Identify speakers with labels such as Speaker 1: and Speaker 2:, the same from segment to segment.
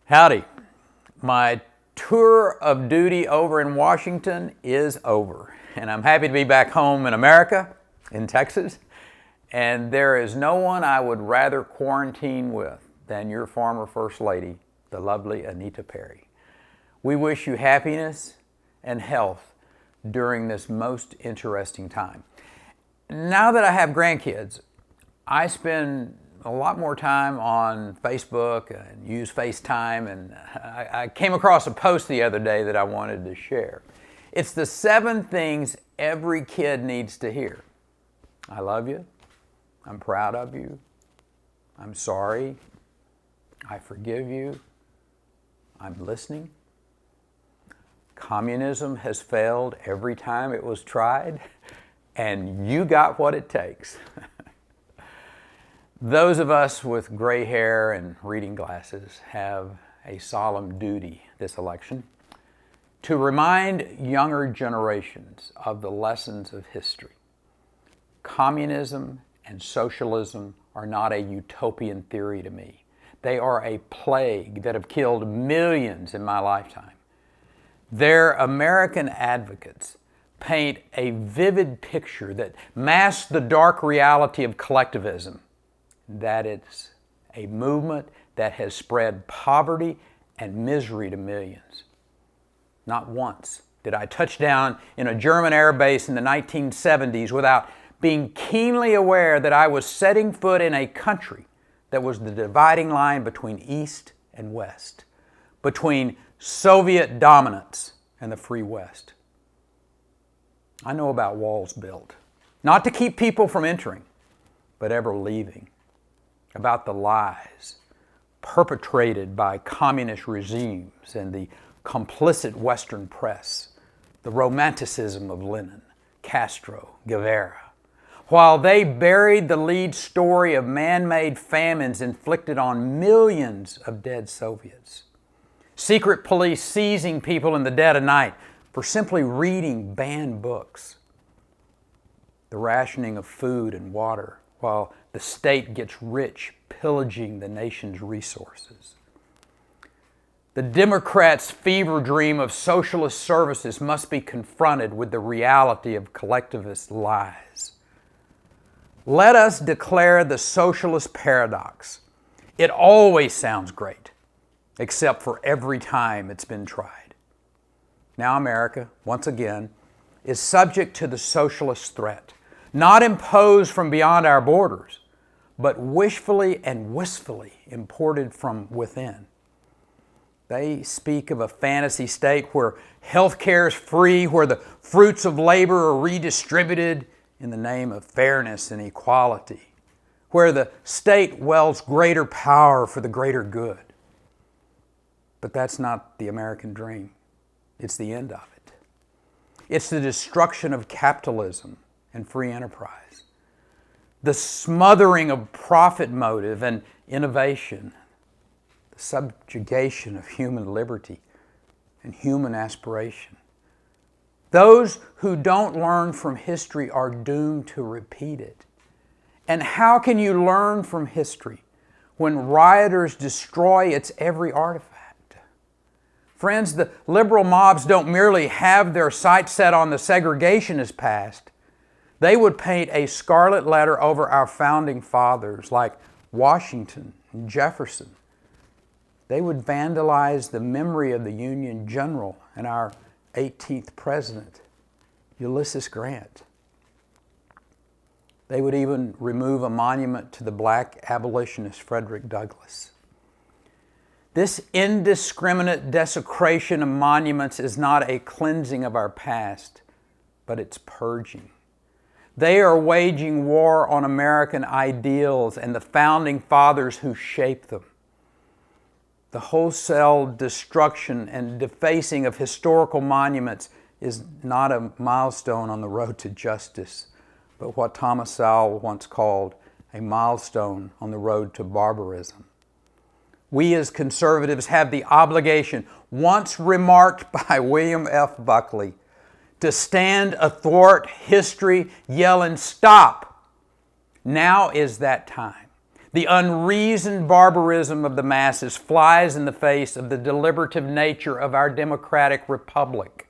Speaker 1: Howdy. My tour of duty over in Washington is over, and I'm happy to be back home in America, in Texas, and there is no one I would rather quarantine with than your former First Lady, the lovely Anita Perry. We wish you happiness and health during this most interesting time. Now that I have grandkids, I spend a lot more time on Facebook and use FaceTime, and I came across a post the other day that I wanted to share. It's the 7 things every kid needs to hear. I love you. I'm proud of you. I'm sorry. I forgive you. I'm listening. Communism has failed every time it was tried, and you got what it takes. Those of us with gray hair and reading glasses have a solemn duty this election to remind younger generations of the lessons of history. Communism and socialism are not a utopian theory to me. They are a plague that have killed millions in my lifetime. Their American advocates paint a vivid picture that masks the dark reality of collectivism, that it's a movement that has spread poverty and misery to millions. Not once did I touch down in a German air base in the 1970s without being keenly aware that I was setting foot in a country that was the dividing line between East and West, between Soviet dominance and the free West. I know about walls built, not to keep people from entering, but ever leaving. About the lies perpetrated by communist regimes and the complicit Western press, the romanticism of Lenin, Castro, Guevara, while they buried the lead story of man-made famines inflicted on millions of dead Soviets. Secret police seizing people in the dead of night for simply reading banned books. The rationing of food and water while the state gets rich pillaging the nation's resources. The Democrats' fever dream of socialist services must be confronted with the reality of collectivist lies. Let us declare the socialist paradox. It always sounds great, except for every time it's been tried. Now America, once again, is subject to the socialist threat, not imposed from beyond our borders, but wishfully and wistfully imported from within. They speak of a fantasy state where health care is free, where the fruits of labor are redistributed in the name of fairness and equality, where the state wields greater power for the greater good. But that's not the American dream. It's the end of it. It's the destruction of capitalism and free enterprise, the smothering of profit motive and innovation, the subjugation of human liberty and human aspiration. Those who don't learn from history are doomed to repeat it. And how can you learn from history when rioters destroy its every artifact? Friends, the liberal mobs don't merely have their sights set on the segregationist past. They would paint a scarlet letter over our founding fathers like Washington and Jefferson. They would vandalize the memory of the Union General and our 18th President, Ulysses Grant. They would even remove a monument to the black abolitionist Frederick Douglass. This indiscriminate desecration of monuments is not a cleansing of our past, but it's purging. They are waging war on American ideals and the founding fathers who shaped them. The wholesale destruction and defacing of historical monuments is not a milestone on the road to justice, but what Thomas Sowell once called a milestone on the road to barbarism. We as conservatives have the obligation, once remarked by William F. Buckley, to stand athwart history yelling, "Stop!" Now is that time. The unreasoned barbarism of the masses flies in the face of the deliberative nature of our democratic republic.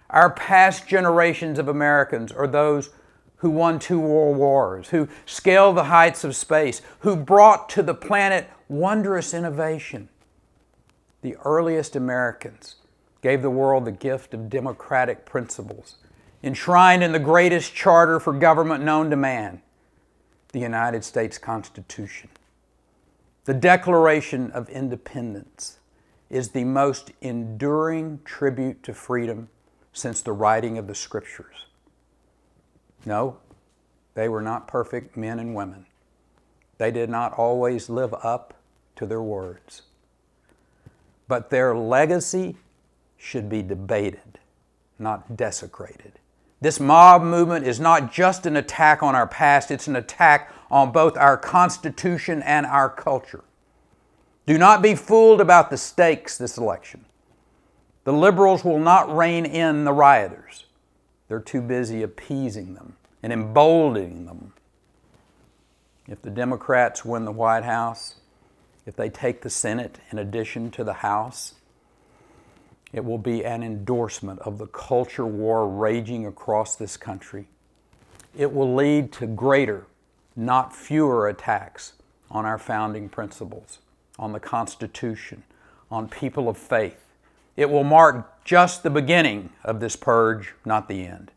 Speaker 1: Our past generations of Americans are those who won 2 world wars, who scaled the heights of space, who brought to the planet wondrous innovation. The earliest Americans gave the world the gift of democratic principles, enshrined in the greatest charter for government known to man, the United States Constitution. The Declaration of Independence is the most enduring tribute to freedom since the writing of the Scriptures. No, they were not perfect men and women. They did not always live up to their words. But their legacy should be debated, not desecrated. This mob movement is not just an attack on our past, it's an attack on both our Constitution and our culture. Do not be fooled about the stakes this election. The liberals will not rein in the rioters. They're too busy appeasing them and emboldening them. If the Democrats win the White House, if they take the Senate in addition to the House, it will be an endorsement of the culture war raging across this country. It will lead to greater, not fewer attacks on our founding principles, on the Constitution, on people of faith. It will mark just the beginning of this purge, not the end.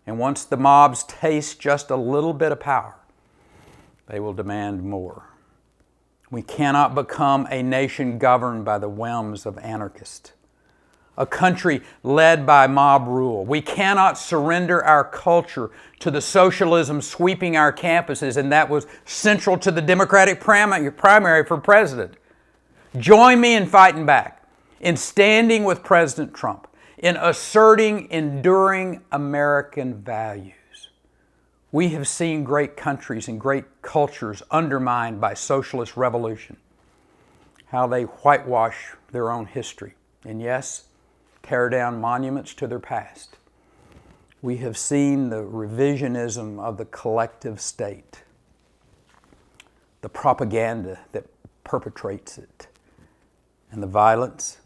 Speaker 1: And once the mobs taste just a little bit of power, they will demand more. We cannot become a nation governed by the whims of anarchists, a country led by mob rule. We cannot surrender our culture to the socialism sweeping our campuses, and that was central to the Democratic primary for president. Join me in fighting back, in standing with President Trump, in asserting enduring American values. We have seen great countries and great cultures undermined by socialist revolution, how they whitewash their own history, and yes, tear down monuments to their past. We have seen the revisionism of the collective state, the propaganda that perpetrates it, and the violence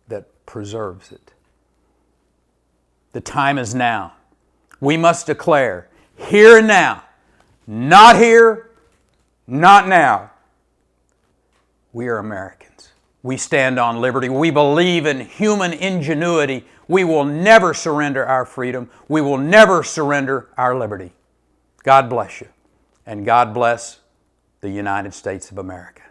Speaker 1: that preserves it. The time is now. We must declare, here and now, not here, not now. We are Americans. We stand on liberty. We believe in human ingenuity. We will never surrender our freedom. We will never surrender our liberty. God bless you, and God bless the United States of America.